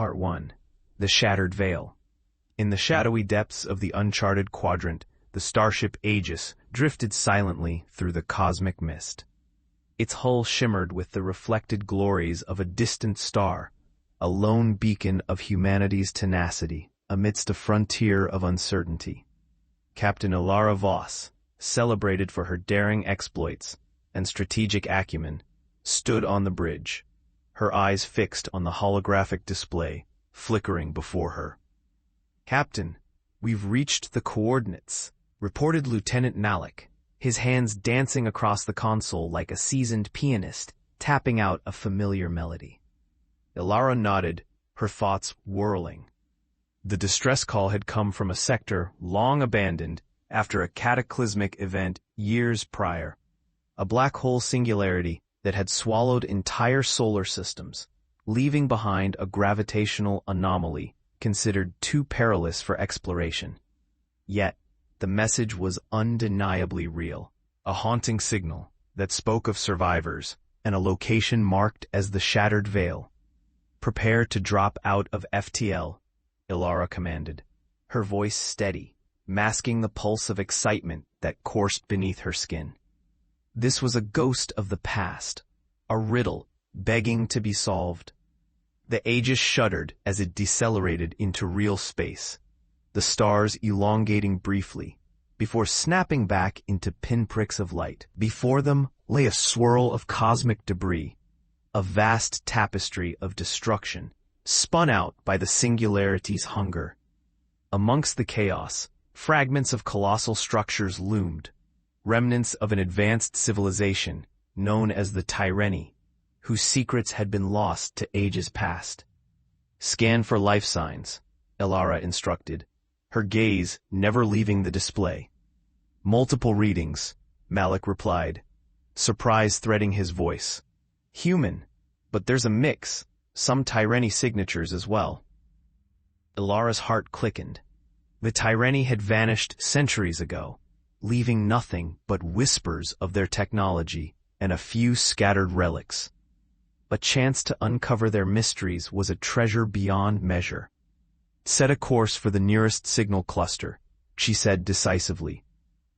Part 1. The Shattered Veil. In the shadowy depths of the uncharted quadrant, the starship Aegis drifted silently through the cosmic mist. Its hull shimmered with the reflected glories of a distant star, a lone beacon of humanity's tenacity amidst a frontier of uncertainty. Captain Ilara Voss, celebrated for her daring exploits and strategic acumen, stood on the bridge, her eyes fixed on the holographic display flickering before her. "Captain, we've reached the coordinates," reported Lieutenant Nalik, his hands dancing across the console like a seasoned pianist tapping out a familiar melody. Ilara nodded, her thoughts whirling. The distress call had come from a sector long abandoned after a cataclysmic event years prior, a black hole singularity that had swallowed entire solar systems, leaving behind a gravitational anomaly considered too perilous for exploration. Yet, the message was undeniably real, a haunting signal that spoke of survivors and a location marked as the Shattered Veil. "Prepare to drop out of FTL," Ilara commanded, her voice steady, masking the pulse of excitement that coursed beneath her skin. This was a ghost of the past, a riddle begging to be solved. The Aegis shuddered as it decelerated into real space, the stars elongating briefly, before snapping back into pinpricks of light. Before them lay a swirl of cosmic debris, a vast tapestry of destruction, spun out by the singularity's hunger. Amongst the chaos, fragments of colossal structures loomed, remnants of an advanced civilization known as the Tyranny, whose secrets had been lost to ages past. "Scan for life signs," Ilara instructed, her gaze never leaving the display. "Multiple readings," Malik replied, surprise threading his voice. "Human, but there's a mix, some Tyranny signatures as well." Ilara's heart clickened. The Tyranny had vanished centuries ago, leaving nothing but whispers of their technology and a few scattered relics. A chance to uncover their mysteries was a treasure beyond measure. "Set a course for the nearest signal cluster," she said decisively,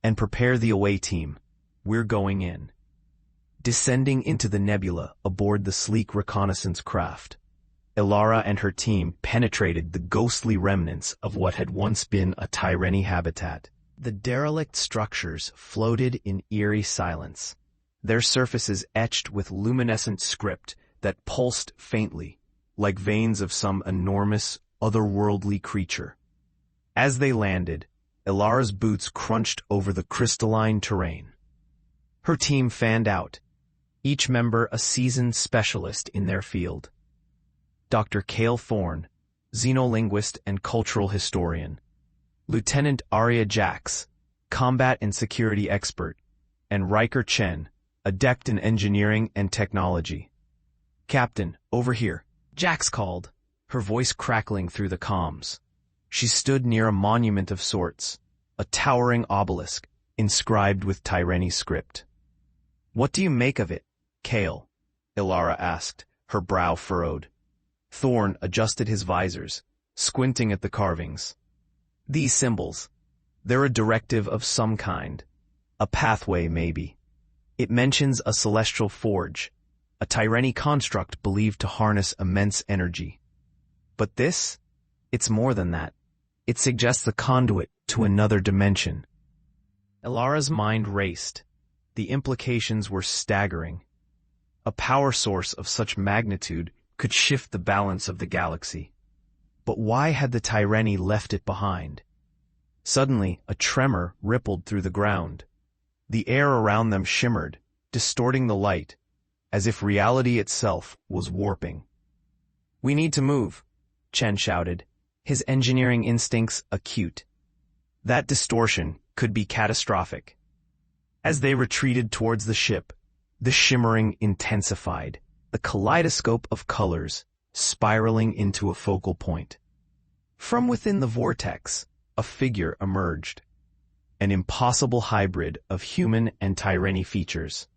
"and prepare the away team. We're going in." Descending into the nebula aboard the sleek reconnaissance craft, Ilara and her team penetrated the ghostly remnants of what had once been a Tyranny habitat. The derelict structures floated in eerie silence, their surfaces etched with luminescent script that pulsed faintly, like veins of some enormous, otherworldly creature. As they landed, Ilara's boots crunched over the crystalline terrain. Her team fanned out, each member a seasoned specialist in their field. Dr. Cale Thorne, xenolinguist and cultural historian, Lieutenant Arya Jax, combat and security expert, and Riker Chen, adept in engineering and technology. "Captain, over here," Jax called, her voice crackling through the comms. She stood near a monument of sorts, a towering obelisk, inscribed with Tyranny script. "What do you make of it, Cale?" Ilara asked, her brow furrowed. Thorne adjusted his visors, squinting at the carvings. "These symbols, they're a directive of some kind. A pathway, maybe. It mentions a celestial forge, a Tyranny construct believed to harness immense energy. But this? It's more than that. It suggests a conduit to another dimension." Ilara's mind raced. The implications were staggering. A power source of such magnitude could shift the balance of the galaxy. But why had the Tyranny left it behind? Suddenly, a tremor rippled through the ground. The air around them shimmered, distorting the light, as if reality itself was warping. "We need to move," Chen shouted, his engineering instincts acute. That distortion could be catastrophic. As they retreated towards the ship, the shimmering intensified, a kaleidoscope of colors spiraling into a focal point. From within the vortex, a figure emerged, an impossible hybrid of human and Tyranny features,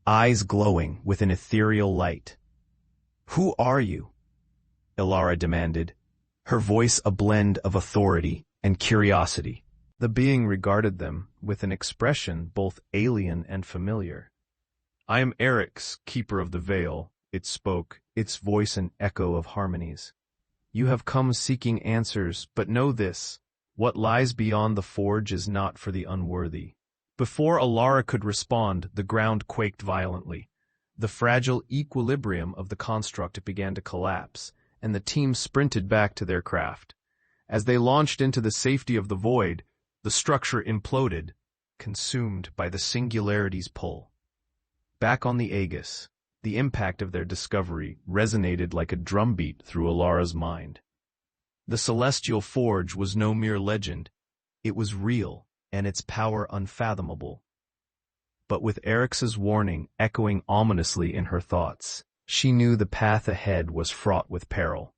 eyes glowing with an ethereal light. "Who are you?" Ilara demanded, her voice a blend of authority and curiosity. The being regarded them with an expression both alien and familiar. I am Eric's, keeper of the veil, it spoke, its voice an echo of harmonies. You have come seeking answers, but know this, what lies beyond the forge is not for the unworthy. Before Ilara could respond, the ground quaked violently. The fragile equilibrium of the construct began to collapse, and the team sprinted back to their craft. As they launched into the safety of the void, the structure imploded, consumed by the singularity's pull. Back on the Aegis, the impact of their discovery resonated like a drumbeat through Ilara's mind. The celestial forge was no mere legend. It was real, and its power unfathomable. But with Eric's warning echoing ominously in her thoughts, she knew the path ahead was fraught with peril.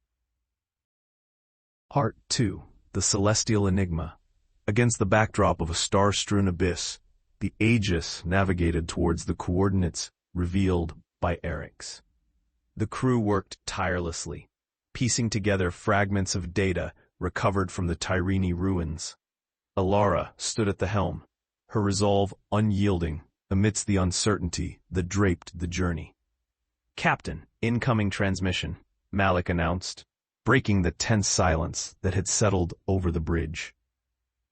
Part 2. The Celestial Enigma. Against the backdrop of a star-strewn abyss, the Aegis navigated towards the coordinates revealed by Eric's. The crew worked tirelessly, piecing together fragments of data recovered from the Tyrene ruins. Ilara stood at the helm, her resolve unyielding amidst the uncertainty that draped the journey. Captain, incoming transmission, Malik announced, breaking the tense silence that had settled over the bridge.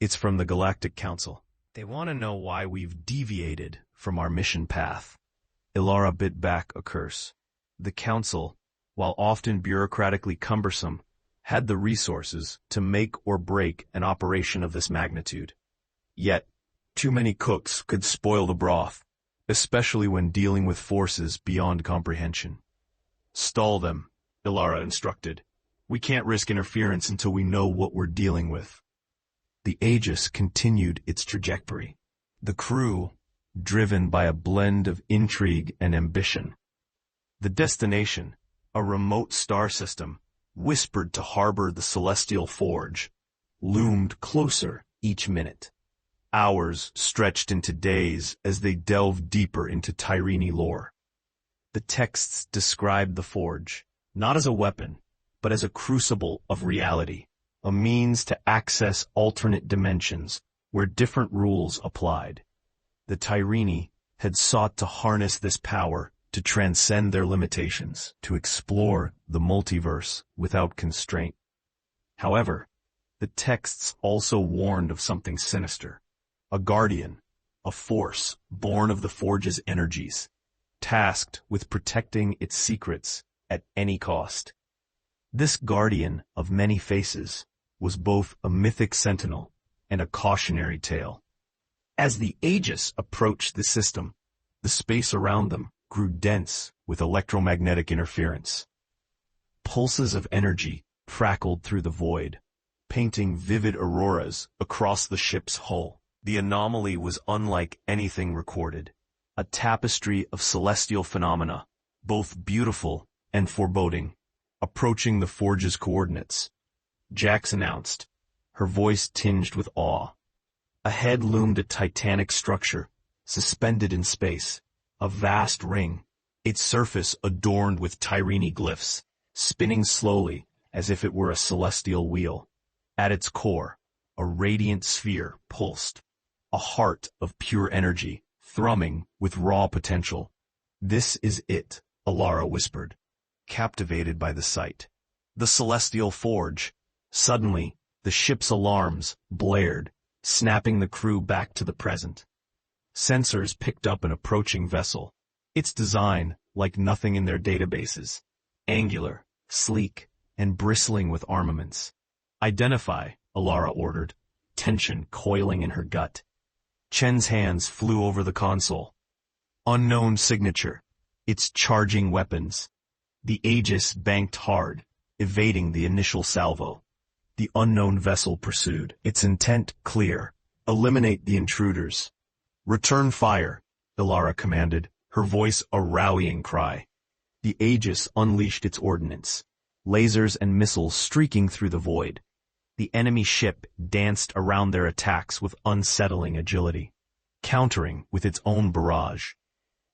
It's from the Galactic Council. They want to know why we've deviated from our mission path. Ilara bit back a curse. The Council, while often bureaucratically cumbersome, had the resources to make or break an operation of this magnitude. Yet, too many cooks could spoil the broth, especially when dealing with forces beyond comprehension. Stall them, Ilara instructed. We can't risk interference until we know what we're dealing with. The Aegis continued its trajectory, the crew driven by a blend of intrigue and ambition. The destination, a remote star system, whispered to harbor the celestial forge, loomed closer each minute. Hours stretched into days as they delved deeper into Tyrene lore. The texts described the forge, not as a weapon, but as a crucible of reality, a means to access alternate dimensions where different rules applied. The Tyrene had sought to harness this power to transcend their limitations, to explore the multiverse without constraint. However, the texts also warned of something sinister. A guardian, a force born of the forge's energies, tasked with protecting its secrets at any cost. This guardian of many faces was both a mythic sentinel and a cautionary tale. As the Aegis approached the system, the space around them grew dense with electromagnetic interference. Pulses of energy crackled through the void, painting vivid auroras across the ship's hull. The anomaly was unlike anything recorded, a tapestry of celestial phenomena, both beautiful and foreboding, approaching the forge's coordinates. Jax announced, her voice tinged with awe. Ahead loomed a titanic structure, suspended in space, a vast ring, its surface adorned with Tyrene glyphs, spinning slowly as if it were a celestial wheel. At its core, a radiant sphere pulsed, a heart of pure energy, thrumming with raw potential. This is it, Ilara whispered, captivated by the sight. The celestial forge. Suddenly, the ship's alarms blared, snapping the crew back to the present. Sensors picked up an approaching vessel. Its design, like nothing in their databases. Angular, sleek, and bristling with armaments. Identify, Ilara ordered, tension coiling in her gut. Chen's hands flew over the console. Unknown signature. It's charging weapons. The Aegis banked hard, evading the initial salvo. The unknown vessel pursued, its intent clear. Eliminate the intruders. Return fire, Ilara commanded, her voice a rallying cry. The Aegis unleashed its ordnance, lasers and missiles streaking through the void. The enemy ship danced around their attacks with unsettling agility, countering with its own barrage.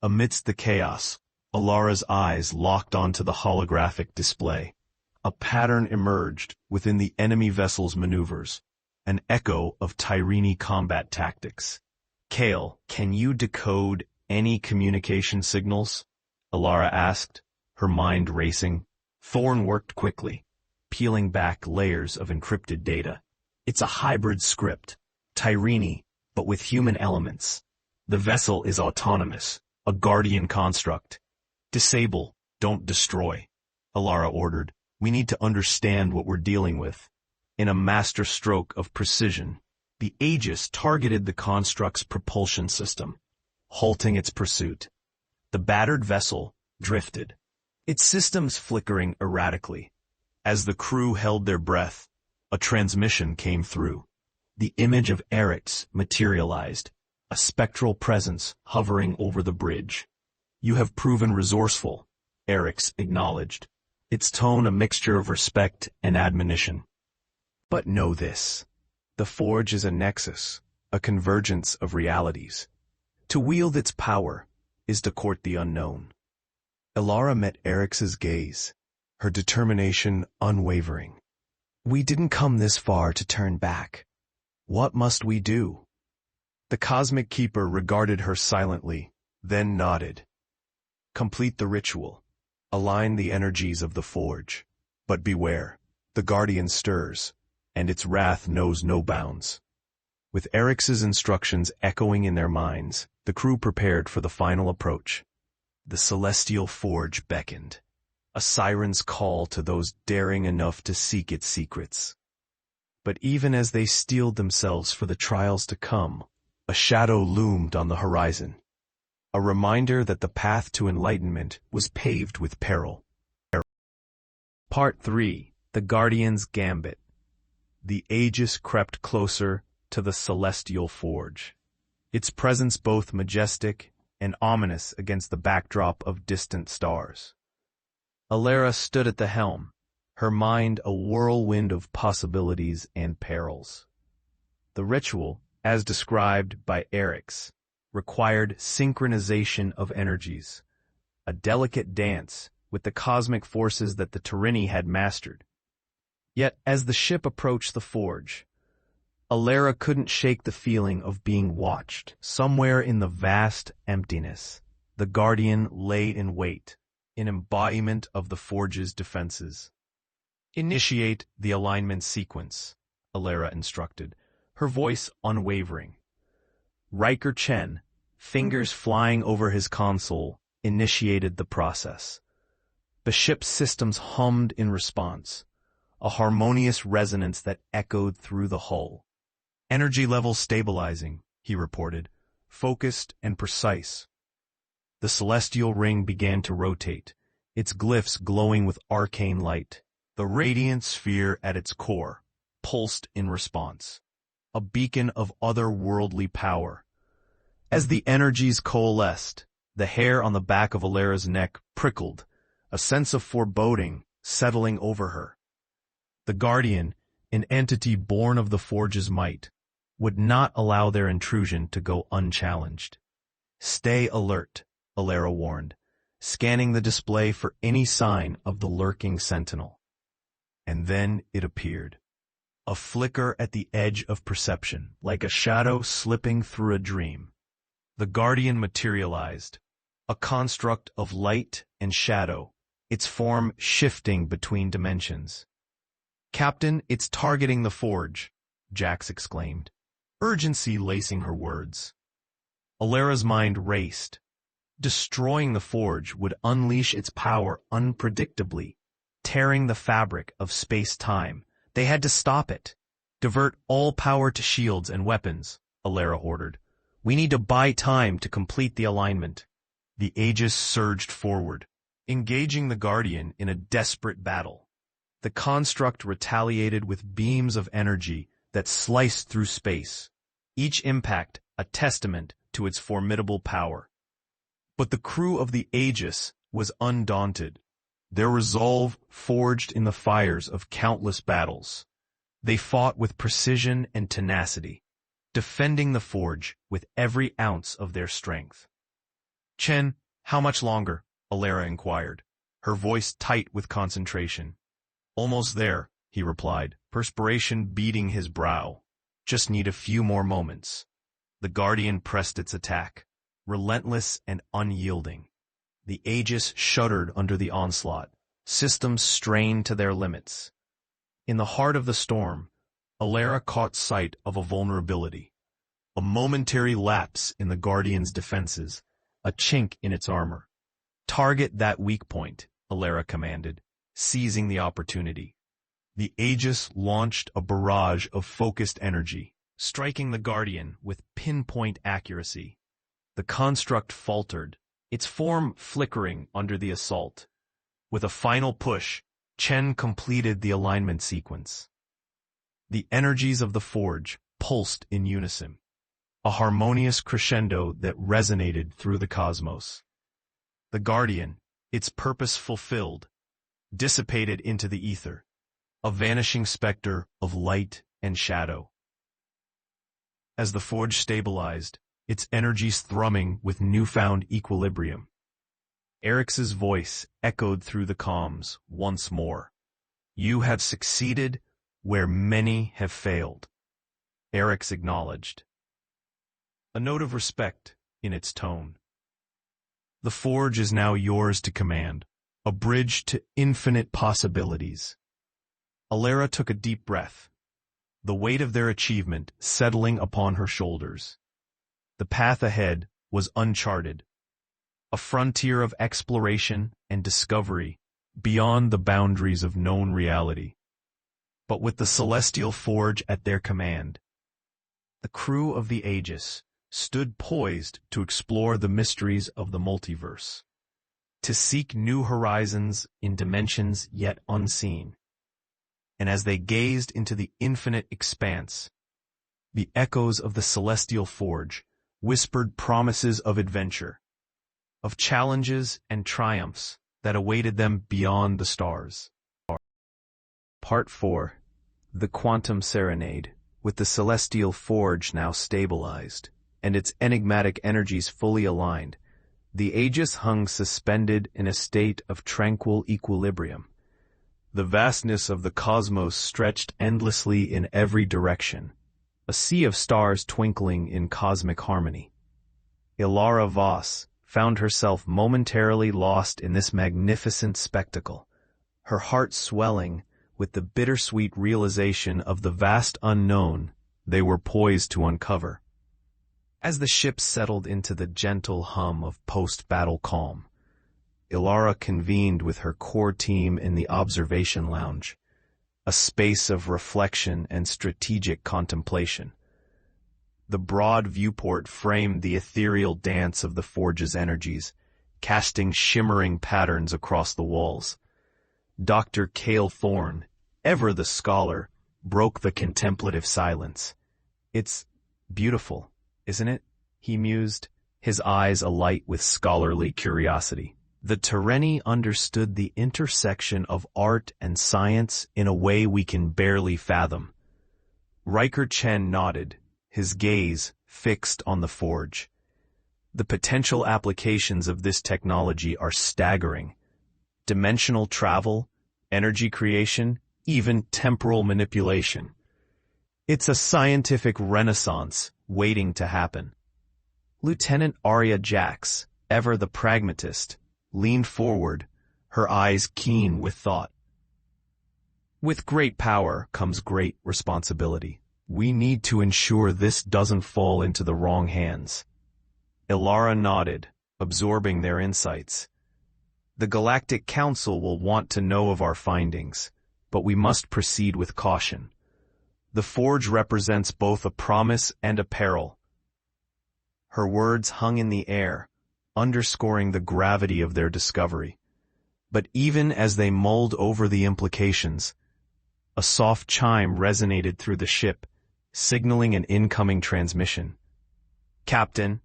Amidst the chaos, Ilara's eyes locked onto the holographic display. A pattern emerged within the enemy vessel's maneuvers, an echo of Tyrene combat tactics. Kale, can you decode any communication signals? Alara asked, her mind racing. Thorn worked quickly, peeling back layers of encrypted data. It's a hybrid script, Tyrene, but with human elements. The vessel is autonomous, a guardian construct. Disable, don't destroy, Alara ordered. We need to understand what we're dealing with. In a master stroke of precision, the Aegis targeted the construct's propulsion system, halting its pursuit. The battered vessel drifted, its systems flickering erratically. As the crew held their breath, a transmission came through. The image of Eryx materialized, a spectral presence hovering over the bridge. You have proven resourceful, Eryx acknowledged, its tone a mixture of respect and admonition. But know this. The Forge is a nexus, a convergence of realities. To wield its power is to court the unknown. Alara met Eryx's gaze, her determination unwavering. We didn't come this far to turn back. What must we do? The Cosmic Keeper regarded her silently, then nodded. Complete the ritual. Align the energies of the Forge. But beware, the Guardian stirs, and its wrath knows no bounds. With Eryx's instructions echoing in their minds, the crew prepared for the final approach. The Celestial Forge beckoned, a siren's call to those daring enough to seek its secrets. But even as they steeled themselves for the trials to come, a shadow loomed on the horizon, a reminder that the path to enlightenment was paved with peril. Part 3. The Guardian's Gambit. The Aegis crept closer to the Celestial Forge, its presence both majestic and ominous against the backdrop of distant stars. Alara stood at the helm, her mind a whirlwind of possibilities and perils. The ritual, as described by Eryx, required synchronization of energies, a delicate dance with the cosmic forces that the Tyrene had mastered. Yet, as the ship approached the forge, Alara couldn't shake the feeling of being watched. Somewhere in the vast emptiness, the Guardian lay in wait, an embodiment of the forge's defenses. Initiate the alignment sequence, Alara instructed, her voice unwavering. Riker Chen, fingers flying over his console, initiated the process. The ship's systems hummed in response, a harmonious resonance that echoed through the hull. Energy level stabilizing, he reported, focused and precise. The celestial ring began to rotate, its glyphs glowing with arcane light. The radiant sphere at its core pulsed in response, a beacon of otherworldly power. As the energies coalesced, the hair on the back of Alara's neck prickled, a sense of foreboding settling over her. The Guardian, an entity born of the Forge's might, would not allow their intrusion to go unchallenged. Stay alert, Alara warned, scanning the display for any sign of the lurking sentinel. And then it appeared. A flicker at the edge of perception, like a shadow slipping through a dream. The Guardian materialized, a construct of light and shadow, its form shifting between dimensions. Captain, it's targeting the Forge, Jax exclaimed, urgency lacing her words. Alara's mind raced. Destroying the Forge would unleash its power unpredictably, tearing the fabric of space-time. They had to stop it. Divert all power to shields and weapons, Alara ordered. We need to buy time to complete the alignment. The Aegis surged forward, engaging the Guardian in a desperate battle. The construct retaliated with beams of energy that sliced through space, each impact a testament to its formidable power. But the crew of the Aegis was undaunted, their resolve forged in the fires of countless battles. They fought with precision and tenacity, defending the Forge with every ounce of their strength. Chen, how much longer? Alara inquired, her voice tight with concentration. Almost there, he replied, perspiration beading his brow. Just need a few more moments. The Guardian pressed its attack, relentless and unyielding. The Aegis shuddered under the onslaught, systems strained to their limits. In the heart of the storm, Alara caught sight of a vulnerability. A momentary lapse in the Guardian's defenses, a chink in its armor. Target that weak point, Alara commanded, seizing the opportunity. The Aegis launched a barrage of focused energy, striking the Guardian with pinpoint accuracy. The construct faltered, its form flickering under the assault. With a final push, Chen completed the alignment sequence. The energies of the forge pulsed in unison, a harmonious crescendo that resonated through the cosmos. The Guardian, its purpose fulfilled, dissipated into the ether, a vanishing specter of light and shadow. As the forge stabilized, its energies thrumming with newfound equilibrium, Eric's voice echoed through the comms once more. You have succeeded where many have failed. Eric's acknowledged, a note of respect in its tone. The forge is now yours to command, a bridge to infinite possibilities. Alara took a deep breath, the weight of their achievement settling upon her shoulders. The path ahead was uncharted, a frontier of exploration and discovery beyond the boundaries of known reality. But with the celestial forge at their command, the crew of the Aegis stood poised to explore the mysteries of the multiverse, to seek new horizons in dimensions yet unseen. And as they gazed into the infinite expanse, the echoes of the celestial forge whispered promises of adventure, of challenges and triumphs that awaited them beyond the stars. Part 4. The Quantum Serenade. With the celestial forge now stabilized, and its enigmatic energies fully aligned, the Aegis hung suspended in a state of tranquil equilibrium. The vastness of the cosmos stretched endlessly in every direction, a sea of stars twinkling in cosmic harmony. Alara Voss found herself momentarily lost in this magnificent spectacle, her heart swelling with the bittersweet realization of the vast unknown they were poised to uncover. As the ship settled into the gentle hum of post-battle calm, Alara convened with her core team in the observation lounge, a space of reflection and strategic contemplation. The broad viewport framed the ethereal dance of the forge's energies, casting shimmering patterns across the walls. Dr. Cale Thorne, ever the scholar, broke the contemplative silence. It's beautiful, isn't it? He mused, his eyes alight with scholarly curiosity. The Tereni understood the intersection of art and science in a way we can barely fathom. Riker Chen nodded, his gaze fixed on the forge. The potential applications of this technology are staggering. Dimensional travel, energy creation, even temporal manipulation. It's a scientific renaissance waiting to happen. Lieutenant Arya Jax, ever the pragmatist, leaned forward, her eyes keen with thought. With great power comes great responsibility. We need to ensure this doesn't fall into the wrong hands. Alara nodded, absorbing their insights. The Galactic Council will want to know of our findings, but we must proceed with caution. The forge represents both a promise and a peril. Her words hung in the air, underscoring the gravity of their discovery. But even as they mulled over the implications, a soft chime resonated through the ship, signaling an incoming transmission. Captain.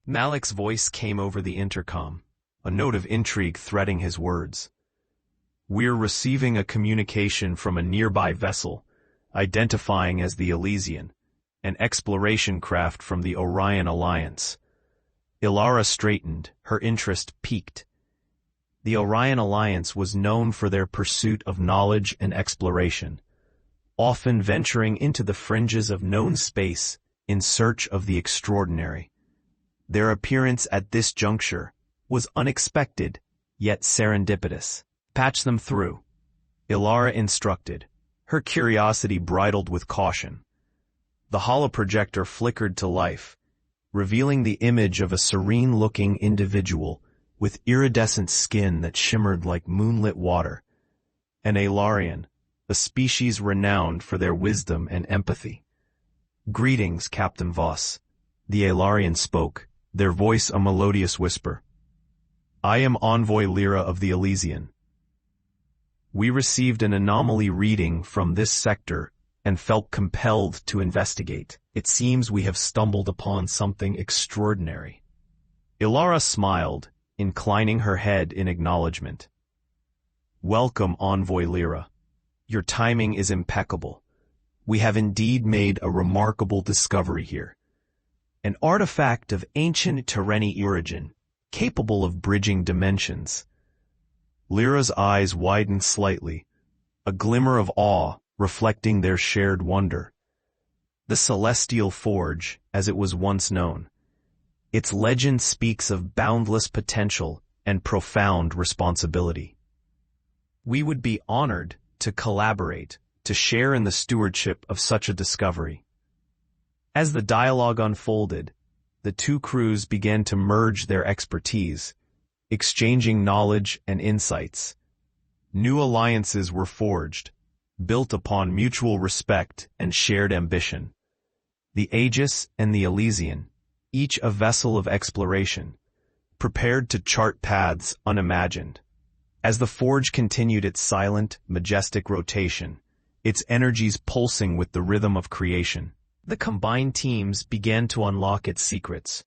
Malik's voice came over the intercom, a note of intrigue threading his words. We're receiving a communication from a nearby vessel, identifying as the Elysian, an exploration craft from the Orion Alliance. Alara straightened, her interest piqued. The Orion Alliance was known for their pursuit of knowledge and exploration, often venturing into the fringes of known space in search of the extraordinary. Their appearance at this juncture was unexpected, yet serendipitous. "Patch them through," Ilara instructed, her curiosity bridled with caution. The holoprojector flickered to life, revealing the image of a serene-looking individual with iridescent skin that shimmered like moonlit water. An Alarian, a species renowned for their wisdom and empathy. "Greetings, Captain Voss," the Alarian spoke, their voice a melodious whisper. "I am Envoy Lyra of the Elysian. We received an anomaly reading from this sector and felt compelled to investigate. It seems we have stumbled upon something extraordinary." Ilara smiled, inclining her head in acknowledgement. "Welcome, Envoy Lyra. Your timing is impeccable. We have indeed made a remarkable discovery here. An artifact of ancient Terreni origin, capable of bridging dimensions." Lyra's eyes widened slightly, a glimmer of awe reflecting their shared wonder. The Celestial Forge, as it was once known. Its legend speaks of boundless potential and profound responsibility. We would be honored to collaborate, to share in the stewardship of such a discovery. As the dialogue unfolded, the two crews began to merge their expertise, exchanging knowledge and insights. New alliances were forged, built upon mutual respect and shared ambition. The Aegis and the Elysian, each a vessel of exploration, prepared to chart paths unimagined. As the forge continued its silent, majestic rotation, its energies pulsing with the rhythm of creation, the combined teams began to unlock its secrets.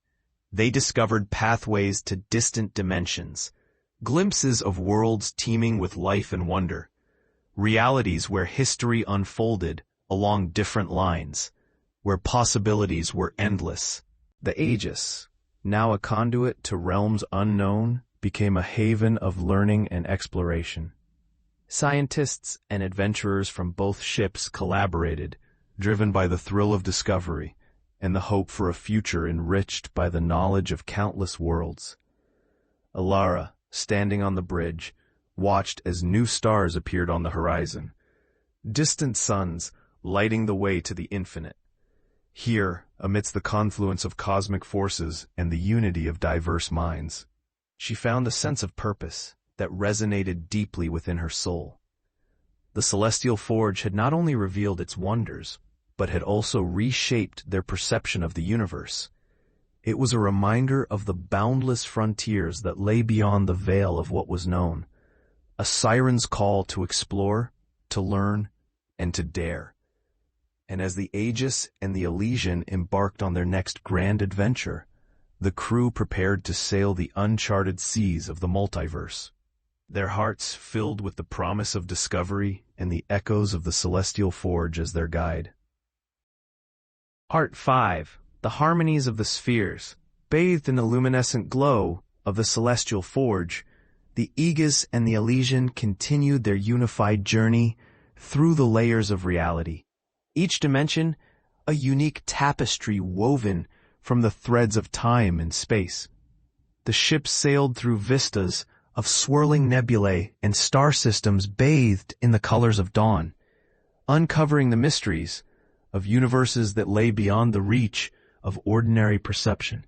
They discovered pathways to distant dimensions, glimpses of worlds teeming with life and wonder, realities where history unfolded along different lines, where possibilities were endless. The Aegis, now a conduit to realms unknown, became a haven of learning and exploration. Scientists and adventurers from both ships collaborated, driven by the thrill of discovery and the hope for a future enriched by the knowledge of countless worlds. Ilara, standing on the bridge, watched as new stars appeared on the horizon, distant suns lighting the way to the infinite. Here, amidst the confluence of cosmic forces and the unity of diverse minds, she found a sense of purpose that resonated deeply within her soul. The Celestial Forge had not only revealed its wonders, but had also reshaped their perception of the universe. It was a reminder of the boundless frontiers that lay beyond the veil of what was known, a siren's call to explore, to learn, and to dare. And as the Aegis and the Elysian embarked on their next grand adventure, the crew prepared to sail the uncharted seas of the multiverse, their hearts filled with the promise of discovery and the echoes of the Celestial Forge as their guide. Part 5. The Harmonies of the Spheres. Bathed in the luminescent glow of the Celestial Forge, the Aegis and the Elysian continued their unified journey through the layers of reality. Each dimension, a unique tapestry woven from the threads of time and space. The ships sailed through vistas of swirling nebulae and star systems bathed in the colors of dawn, uncovering the mysteries of universes that lay beyond the reach of ordinary perception.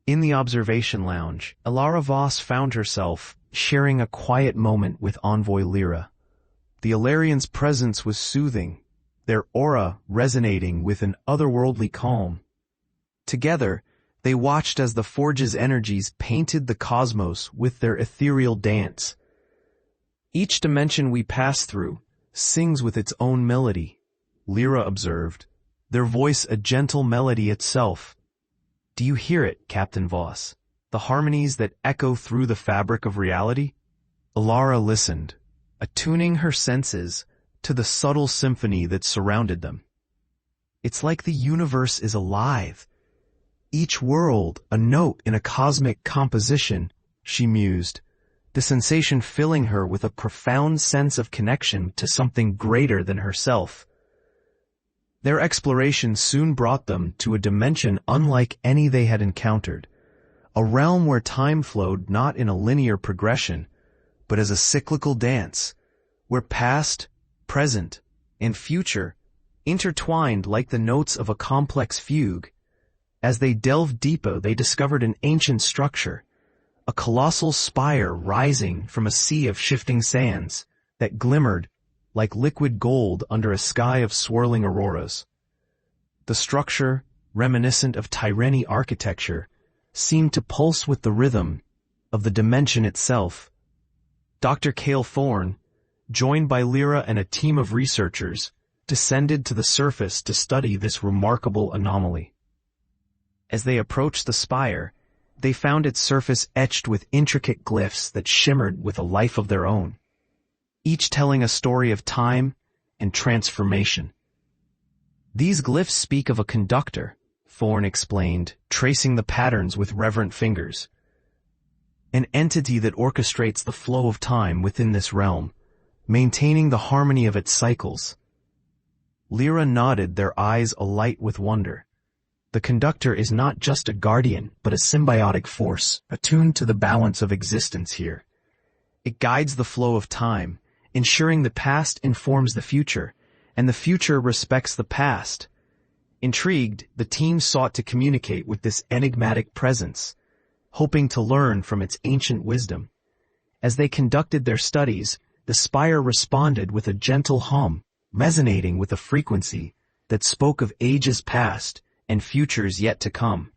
In the observation lounge, Ilara Voss found herself sharing a quiet moment with Envoy Lyra. The Ilarian's presence was soothing, their aura resonating with an otherworldly calm. Together, they watched as the Forge's energies painted the cosmos with their ethereal dance. "Each dimension we pass through sings with its own melody," Lyra observed, their voice a gentle melody itself. "Do you hear it, Captain Voss? The harmonies that echo through the fabric of reality?" Ilara listened, attuning her senses to the subtle symphony that surrounded them. "It's like the universe is alive. Each world a note in a cosmic composition," she mused, the sensation filling her with a profound sense of connection to something greater than herself. Their exploration soon brought them to a dimension unlike any they had encountered, a realm where time flowed not in a linear progression, but as a cyclical dance, where past, present, and future intertwined like the notes of a complex fugue. As they delved deeper, they discovered an ancient structure, a colossal spire rising from a sea of shifting sands that glimmered like liquid gold under a sky of swirling auroras. The structure, reminiscent of Tyrrhenian architecture, seemed to pulse with the rhythm of the dimension itself. Dr. Cale Thorne, joined by Lyra and a team of researchers, descended to the surface to study this remarkable anomaly. As they approached the spire, they found its surface etched with intricate glyphs that shimmered with a life of their own, each telling a story of time and transformation. These glyphs speak of a conductor, Thorne explained, tracing the patterns with reverent fingers. An entity that orchestrates the flow of time within this realm, maintaining the harmony of its cycles. Lyra nodded, their eyes alight with wonder. The conductor is not just a guardian, but a symbiotic force, attuned to the balance of existence here. It guides the flow of time, ensuring the past informs the future, and the future respects the past. Intrigued, the team sought to communicate with this enigmatic presence, hoping to learn from its ancient wisdom. As they conducted their studies, the spire responded with a gentle hum, resonating with a frequency that spoke of ages past and futures yet to come.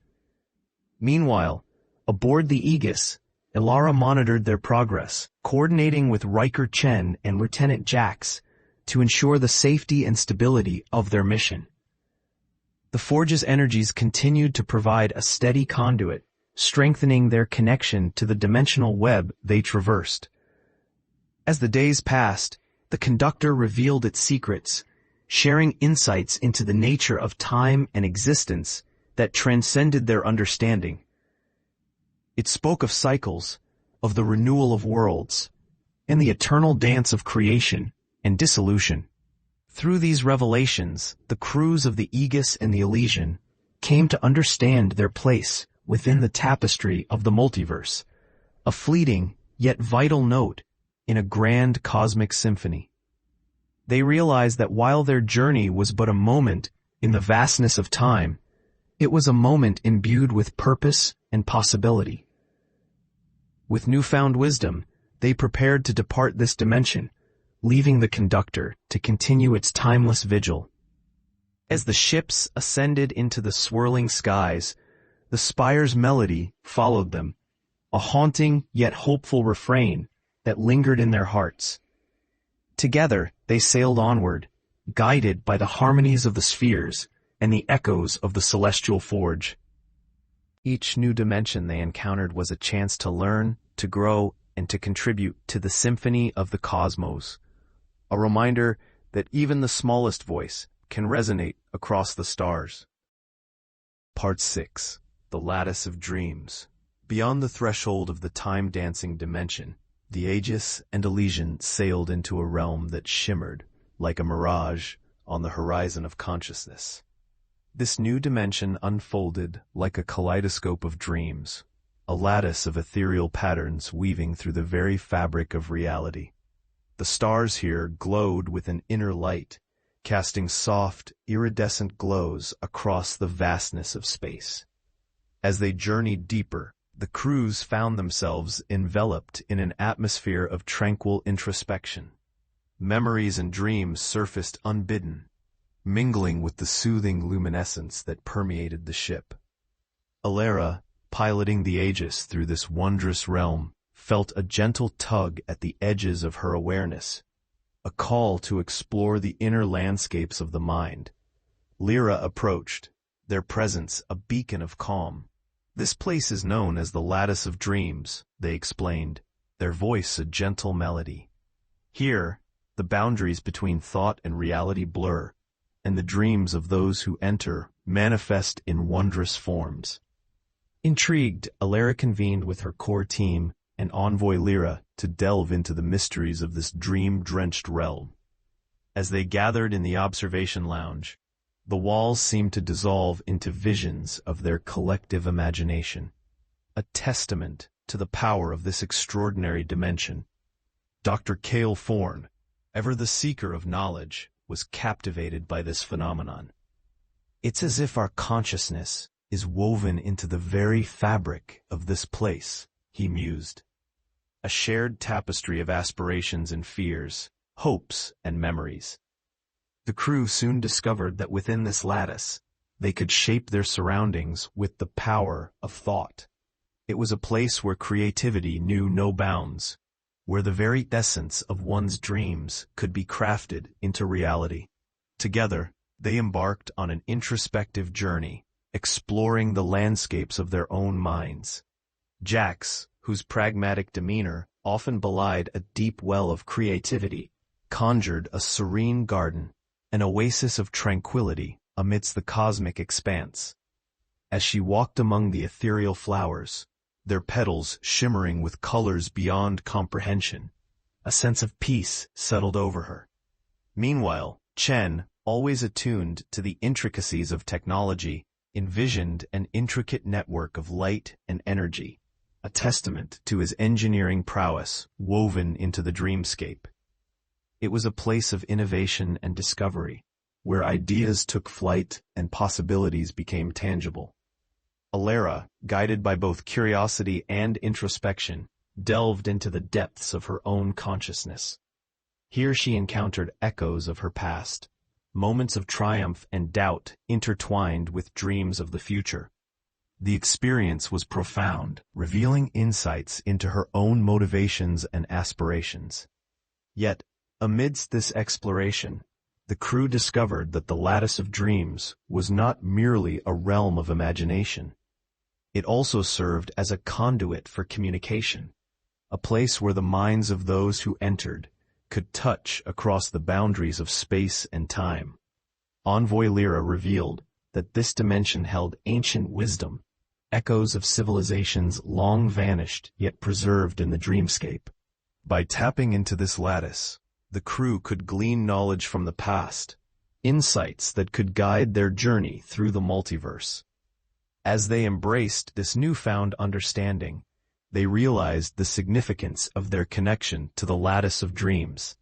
Meanwhile, aboard the Aegis, Ilara monitored their progress, coordinating with Riker Chen and Lieutenant Jax to ensure the safety and stability of their mission. The Forge's energies continued to provide a steady conduit, strengthening their connection to the dimensional web they traversed. As the days passed, the conductor revealed its secrets, sharing insights into the nature of time and existence that transcended their understanding. It spoke of cycles, of the renewal of worlds, and the eternal dance of creation and dissolution. Through these revelations, the crews of the Aegis and the Elysian came to understand their place within the tapestry of the multiverse, a fleeting yet vital note in a grand cosmic symphony. They realized that while their journey was but a moment in the vastness of time, it was a moment imbued with purpose and possibility. With newfound wisdom, they prepared to depart this dimension, leaving the conductor to continue its timeless vigil. As the ships ascended into the swirling skies, the spire's melody followed them, a haunting yet hopeful refrain that lingered in their hearts. Together, they sailed onward, guided by the harmonies of the spheres and the echoes of the celestial forge. Each new dimension they encountered was a chance to learn, to grow, and to contribute to the symphony of the cosmos, a reminder that even the smallest voice can resonate across the stars. Part 6. The Lattice of Dreams. Beyond the threshold of the time-dancing dimension, the Aegis and Elysian sailed into a realm that shimmered like a mirage on the horizon of consciousness. This new dimension unfolded like a kaleidoscope of dreams, a lattice of ethereal patterns weaving through the very fabric of reality. The stars here glowed with an inner light, casting soft, iridescent glows across the vastness of space. As they journeyed deeper, the crews found themselves enveloped in an atmosphere of tranquil introspection. Memories and dreams surfaced unbidden, mingling with the soothing luminescence that permeated the ship. Ilara, piloting the Aegis through this wondrous realm, felt a gentle tug at the edges of her awareness, a call to explore the inner landscapes of the mind. Lyra approached, their presence a beacon of calm. "This place is known as the Lattice of Dreams," they explained, their voice a gentle melody. "Here, the boundaries between thought and reality blur, and the dreams of those who enter manifest in wondrous forms." Intrigued, Ilara convened with her core team and envoy Lyra to delve into the mysteries of this dream-drenched realm. As they gathered in the observation lounge, the walls seemed to dissolve into visions of their collective imagination, a testament to the power of this extraordinary dimension. Dr. Cale Thorne, ever the seeker of knowledge, was captivated by this phenomenon. "It's as if our consciousness is woven into the very fabric of this place," he mused. A shared tapestry of aspirations and fears, hopes and memories. The crew soon discovered that within this lattice, they could shape their surroundings with the power of thought. It was a place where creativity knew no bounds, where the very essence of one's dreams could be crafted into reality. Together, they embarked on an introspective journey, exploring the landscapes of their own minds. Jax, whose pragmatic demeanor often belied a deep well of creativity, conjured a serene garden, an oasis of tranquility amidst the cosmic expanse. As she walked among the ethereal flowers, their petals shimmering with colors beyond comprehension, a sense of peace settled over her. Meanwhile, Chen, always attuned to the intricacies of technology, envisioned an intricate network of light and energy, a testament to his engineering prowess woven into the dreamscape. It was a place of innovation and discovery, where ideas took flight and possibilities became tangible. Alara, guided by both curiosity and introspection, delved into the depths of her own consciousness. Here she encountered echoes of her past, moments of triumph and doubt intertwined with dreams of the future. The experience was profound, revealing insights into her own motivations and aspirations. Yet, amidst this exploration, the crew discovered that the lattice of dreams was not merely a realm of imagination. It also served as a conduit for communication, a place where the minds of those who entered could touch across the boundaries of space and time. Envoy Lyra revealed that this dimension held ancient wisdom, echoes of civilizations long vanished yet preserved in the dreamscape. By tapping into this lattice, the crew could glean knowledge from the past, insights that could guide their journey through the multiverse. As they embraced this newfound understanding, they realized the significance of their connection to the lattice of dreams.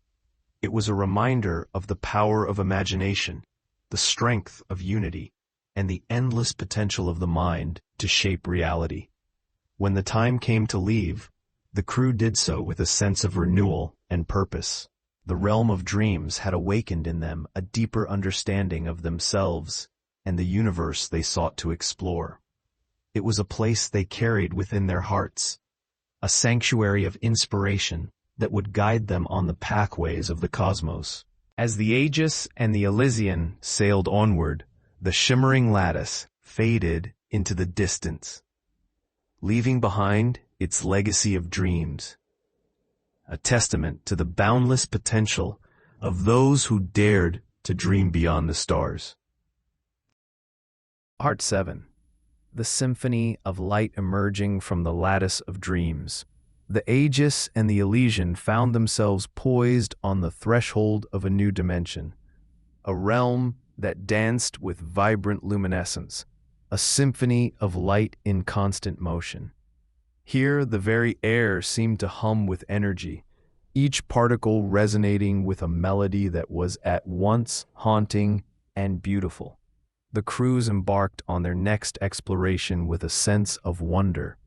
It was a reminder of the power of imagination, the strength of unity, and the endless potential of the mind to shape reality. When the time came to leave, the crew did so with a sense of renewal and purpose. The realm of dreams had awakened in them a deeper understanding of themselves and the universe they sought to explore. It was a place they carried within their hearts, a sanctuary of inspiration that would guide them on the pathways of the cosmos. As the Aegis and the Elysian sailed onward, the shimmering lattice faded into the distance, leaving behind its legacy of dreams, a testament to the boundless potential of those who dared to dream beyond the stars. Part 7. The Symphony of Light emerging from the lattice of dreams. The Aegis and the Elysian found themselves poised on the threshold of a new dimension, a realm that danced with vibrant luminescence, a symphony of light in constant motion. Here, the very air seemed to hum with energy, each particle resonating with a melody that was at once haunting and beautiful. The crews embarked on their next exploration with a sense of wonder.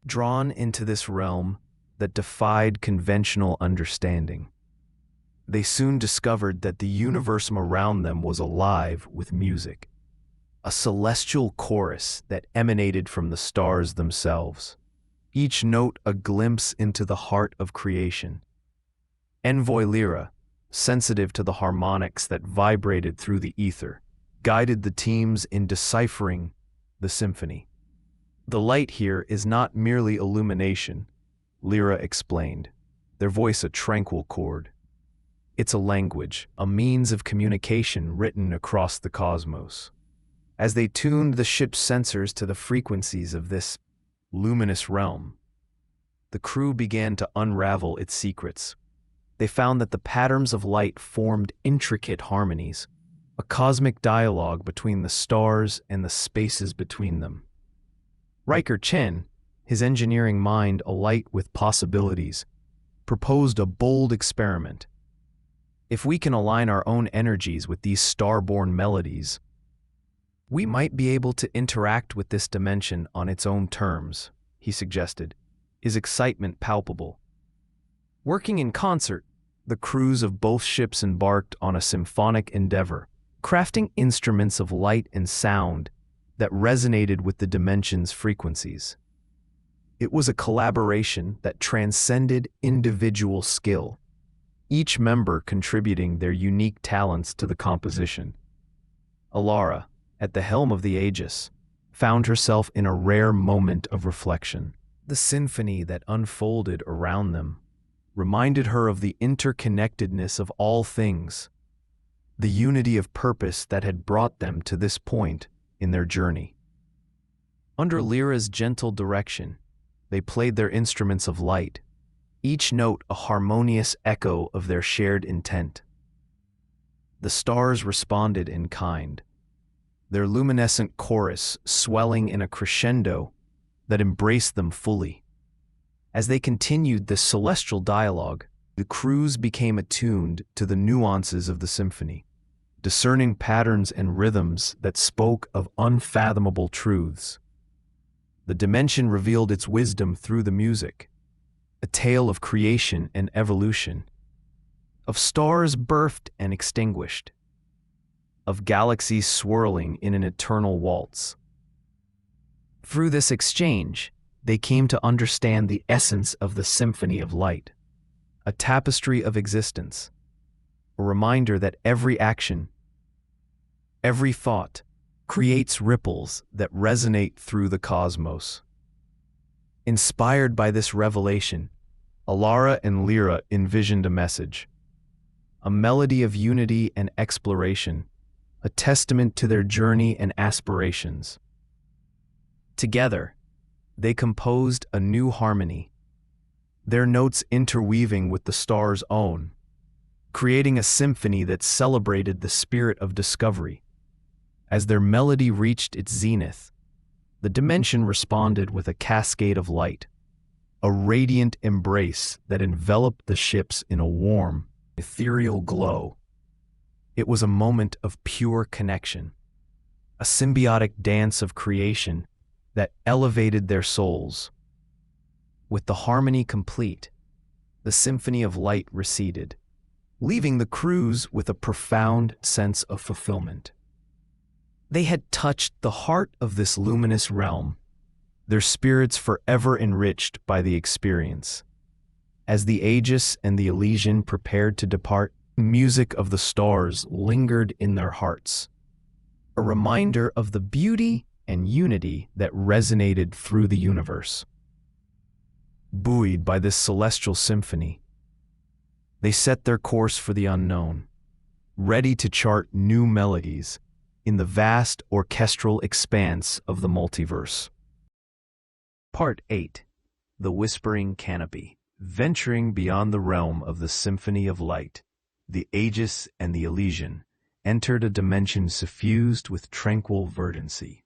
Drawn into this realm that defied conventional understanding, they soon discovered that the universe around them was alive with music, a celestial chorus that emanated from the stars themselves, each note a glimpse into the heart of creation. Envoy Lyra, sensitive to the harmonics that vibrated through the ether, guided the teams in deciphering the symphony. The light here is not merely illumination, Lyra explained, their voice a tranquil chord. It's a language, a means of communication written across the cosmos. As they tuned the ship's sensors to the frequencies of this luminous realm, the crew began to unravel its secrets. They found that the patterns of light formed intricate harmonies, a cosmic dialogue between the stars and the spaces between them. Riker Chen, his engineering mind alight with possibilities, proposed a bold experiment. If we can align our own energies with these star-born melodies, we might be able to interact with this dimension on its own terms, he suggested, his excitement palpable. Working in concert, the crews of both ships embarked on a symphonic endeavor, crafting instruments of light and sound that resonated with the dimension's frequencies. It was a collaboration that transcended individual skill, each member contributing their unique talents to the composition. Alara, at the helm of the Aegis, found herself in a rare moment of reflection. The symphony that unfolded around them reminded her of the interconnectedness of all things, the unity of purpose that had brought them to this point in their journey. Under Lyra's gentle direction, they played their instruments of light, each note a harmonious echo of their shared intent. The stars responded in kind, their luminescent chorus swelling in a crescendo that embraced them fully. As they continued this celestial dialogue, the crews became attuned to the nuances of the symphony, discerning patterns and rhythms that spoke of unfathomable truths. The dimension revealed its wisdom through the music, a tale of creation and evolution, of stars birthed and extinguished, of galaxies swirling in an eternal waltz. Through this exchange, they came to understand the essence of the symphony of light, a tapestry of existence, a reminder that every action, every thought, creates ripples that resonate through the cosmos. Inspired by this revelation, Alara and Lyra envisioned a message, a melody of unity and exploration, a testament to their journey and aspirations. Together, they composed a new harmony, their notes interweaving with the stars' own, creating a symphony that celebrated the spirit of discovery. As their melody reached its zenith, the dimension responded with a cascade of light, a radiant embrace that enveloped the ships in a warm, ethereal glow. It was a moment of pure connection, a symbiotic dance of creation that elevated their souls. With the harmony complete, the symphony of light receded, leaving the crews with a profound sense of fulfillment. They had touched the heart of this luminous realm, their spirits forever enriched by the experience. As the Aegis and the Elysian prepared to depart, the music of the stars lingered in their hearts, a reminder of the beauty and unity that resonated through the universe. Buoyed by this celestial symphony, they set their course for the unknown, ready to chart new melodies in the vast orchestral expanse of the multiverse. Part 8. The Whispering Canopy. Venturing beyond the realm of the Symphony of Light, the Aegis and the Elysian entered a dimension suffused with tranquil verdancy.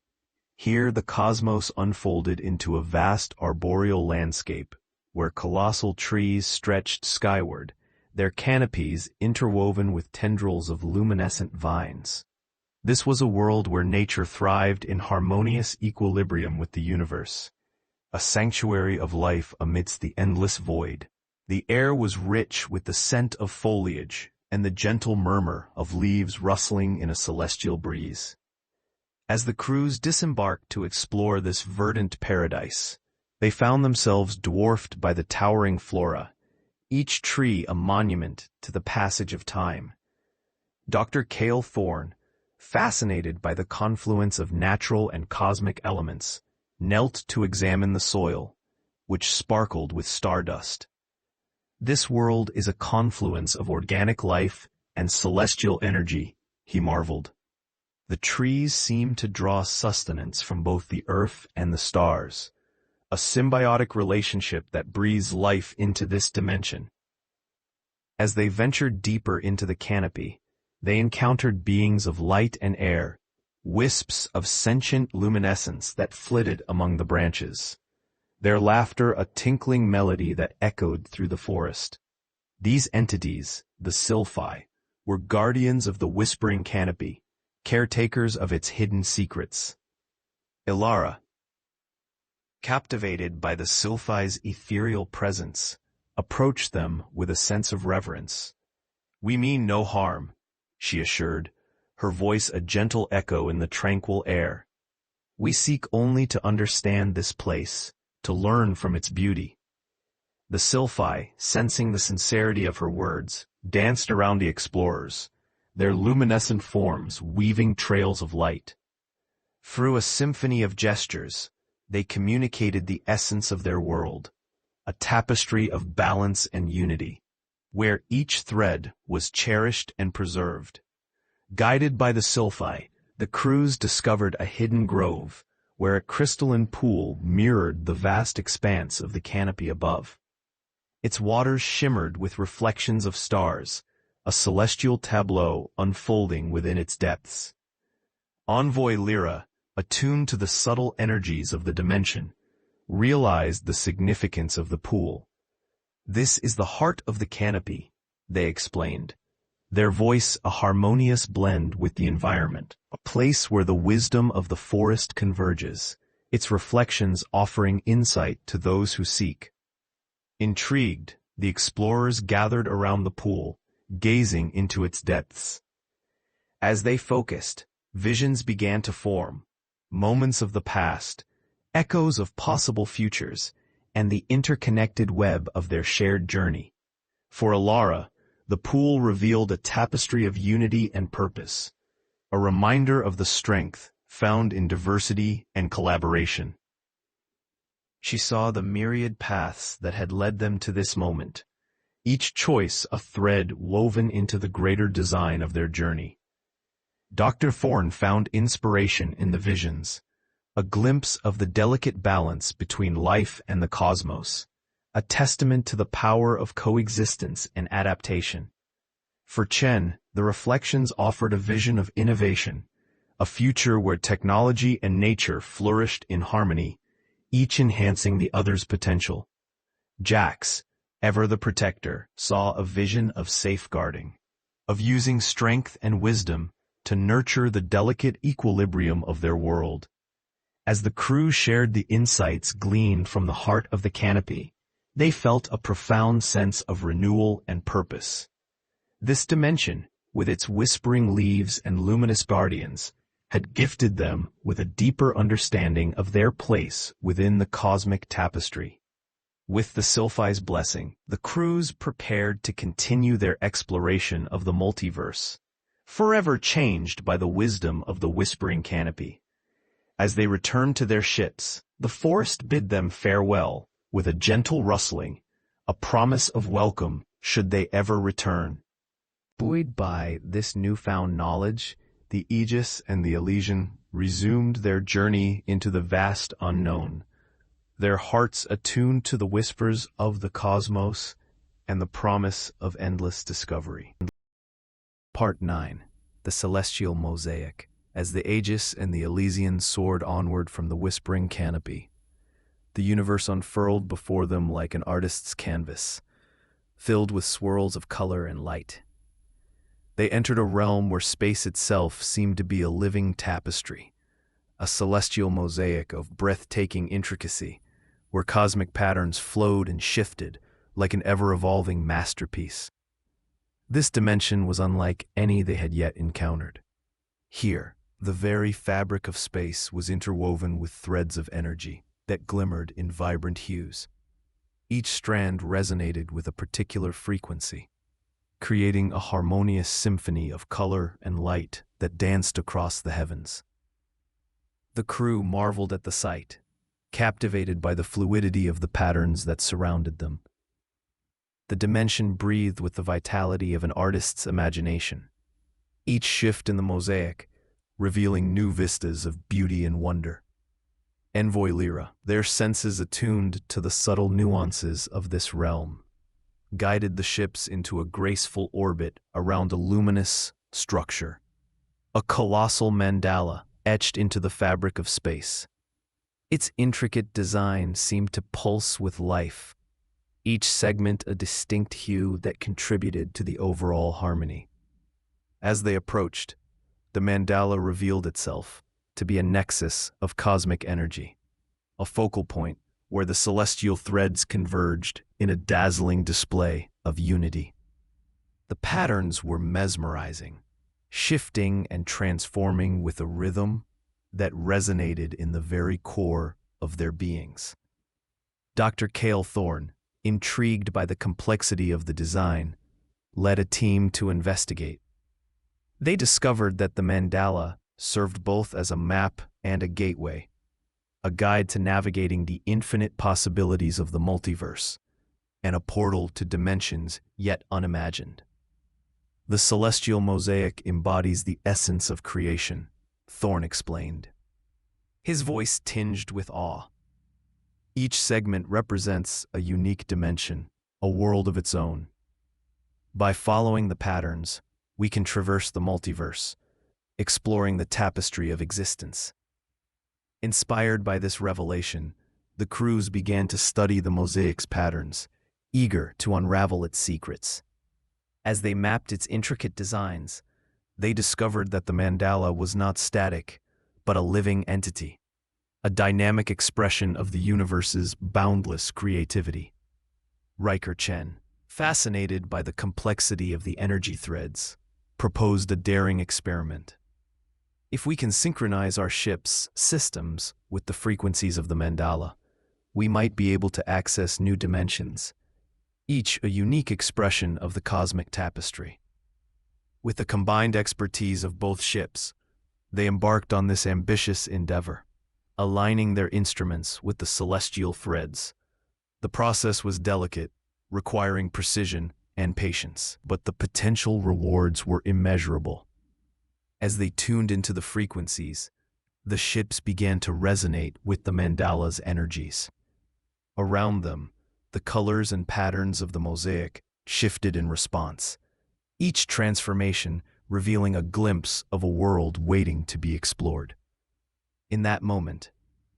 Here the cosmos unfolded into a vast arboreal landscape, where colossal trees stretched skyward, their canopies interwoven with tendrils of luminescent vines. This was a world where nature thrived in harmonious equilibrium with the universe, a sanctuary of life amidst the endless void. The air was rich with the scent of foliage and the gentle murmur of leaves rustling in a celestial breeze. As the crews disembarked to explore this verdant paradise, they found themselves dwarfed by the towering flora, each tree a monument to the passage of time. Dr. Cale Thorne, fascinated by the confluence of natural and cosmic elements, knelt to examine the soil, which sparkled with stardust. This world is a confluence of organic life and celestial energy, he marveled. The trees seem to draw sustenance from both the earth and the stars, a symbiotic relationship that breathes life into this dimension. As they ventured deeper into the canopy, they encountered beings of light and air, wisps of sentient luminescence that flitted among the branches, their laughter a tinkling melody that echoed through the forest. These entities, the Sylphi, were guardians of the whispering canopy, caretakers of its hidden secrets. Ilara, captivated by the Sylphi's ethereal presence, approached them with a sense of reverence. "We mean no harm," she assured, her voice a gentle echo in the tranquil air. "We seek only to understand this place, to learn from its beauty." The Sylphi, sensing the sincerity of her words, danced around the explorers, their luminescent forms weaving trails of light. Through a symphony of gestures, they communicated the essence of their world, a tapestry of balance and unity, where each thread was cherished and preserved. Guided by the Sylphi, the crews discovered a hidden grove, where a crystalline pool mirrored the vast expanse of the canopy above. Its waters shimmered with reflections of stars, a celestial tableau unfolding within its depths. Envoy Lyra, attuned to the subtle energies of the dimension, realized the significance of the pool. "This is the heart of the canopy," they explained, their voice a harmonious blend with the environment, a place where the wisdom of the forest converges, its reflections offering insight to those who seek. Intrigued, the explorers gathered around the pool, gazing into its depths. As they focused, visions began to form, moments of the past, echoes of possible futures, and the interconnected web of their shared journey. For Ilara, the pool revealed a tapestry of unity and purpose, a reminder of the strength found in diversity and collaboration. She saw the myriad paths that had led them to this moment, each choice a thread woven into the greater design of their journey. Dr. Thorne found inspiration in the visions, a glimpse of the delicate balance between life and the cosmos, a testament to the power of coexistence and adaptation. For Chen, the reflections offered a vision of innovation, a future where technology and nature flourished in harmony, each enhancing the other's potential. Jax, ever the protector, saw a vision of safeguarding, of using strength and wisdom to nurture the delicate equilibrium of their world. As the crew shared the insights gleaned from the heart of the canopy, they felt a profound sense of renewal and purpose. This dimension, with its whispering leaves and luminous guardians, had gifted them with a deeper understanding of their place within the cosmic tapestry. With the Sylphi's blessing, the crews prepared to continue their exploration of the multiverse, forever changed by the wisdom of the whispering canopy. As they returned to their ships, the forest bid them farewell, with a gentle rustling, a promise of welcome should they ever return. Buoyed by this newfound knowledge, the Aegis and the Elysian resumed their journey into the vast unknown, their hearts attuned to the whispers of the cosmos and the promise of endless discovery. Part 9. The Celestial Mosaic. As the Aegis and the Elysian soared onward from the whispering canopy, the universe unfurled before them like an artist's canvas, filled with swirls of color and light. They entered a realm where space itself seemed to be a living tapestry, a celestial mosaic of breathtaking intricacy, where cosmic patterns flowed and shifted like an ever-evolving masterpiece. This dimension was unlike any they had yet encountered. Here, the very fabric of space was interwoven with threads of energy that glimmered in vibrant hues. Each strand resonated with a particular frequency, creating a harmonious symphony of color and light that danced across the heavens. The crew marveled at the sight, captivated by the fluidity of the patterns that surrounded them. The dimension breathed with the vitality of an artist's imagination, each shift in the mosaic revealing new vistas of beauty and wonder. envoy Lyra, their senses attuned to the subtle nuances of this realm, guided the ships into a graceful orbit around a luminous structure, a colossal mandala etched into the fabric of space. Its intricate design seemed to pulse with life, each segment a distinct hue that contributed to the overall harmony. As they approached, the mandala revealed itself to be a nexus of cosmic energy, a focal point where the celestial threads converged in a dazzling display of unity. The patterns were mesmerizing, shifting and transforming with a rhythm that resonated in the very core of their beings. Dr. Cale Thorne, intrigued by the complexity of the design, led a team to investigate. They discovered that the mandala served both as a map and a gateway, a guide to navigating the infinite possibilities of the multiverse, and a portal to dimensions yet unimagined. The celestial mosaic embodies the essence of creation, Thorne explained, his voice tinged with awe. Each segment represents a unique dimension, a world of its own. By following the patterns, we can traverse the multiverse, exploring the tapestry of existence. Inspired by this revelation, the crews began to study the mosaic's patterns, eager to unravel its secrets. As they mapped its intricate designs, they discovered that the mandala was not static, but a living entity, a dynamic expression of the universe's boundless creativity. Riker Chen, fascinated by the complexity of the energy threads, proposed a daring experiment. If we can synchronize our ship's systems with the frequencies of the mandala, we might be able to access new dimensions, each a unique expression of the cosmic tapestry. With the combined expertise of both ships, they embarked on this ambitious endeavor, aligning their instruments with the celestial threads. The process was delicate, requiring precision and patience, but the potential rewards were immeasurable. As they tuned into the frequencies, the ships began to resonate with the mandala's energies. Around them, the colors and patterns of the mosaic shifted in response, each transformation revealing a glimpse of a world waiting to be explored. In that moment,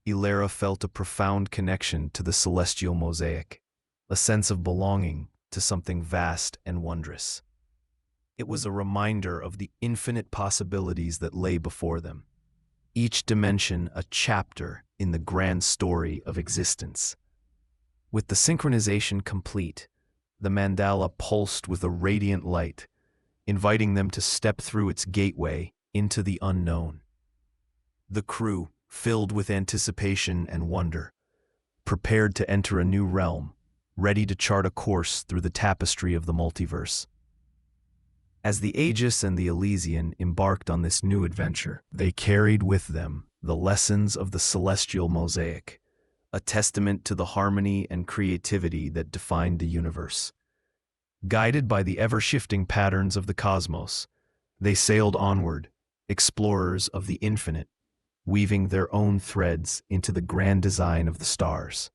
Ilera felt a profound connection to the celestial mosaic, a sense of belonging to something vast and wondrous. It was a reminder of the infinite possibilities that lay before them, each dimension a chapter in the grand story of existence. With the synchronization complete, the mandala pulsed with a radiant light, inviting them to step through its gateway into the unknown. The crew, filled with anticipation and wonder, prepared to enter a new realm, ready to chart a course through the tapestry of the multiverse. As the Aegis and the Elysian embarked on this new adventure, they carried with them the lessons of the celestial mosaic, a testament to the harmony and creativity that defined the universe. Guided by the ever-shifting patterns of the cosmos, they sailed onward, explorers of the infinite, weaving their own threads into the grand design of the stars.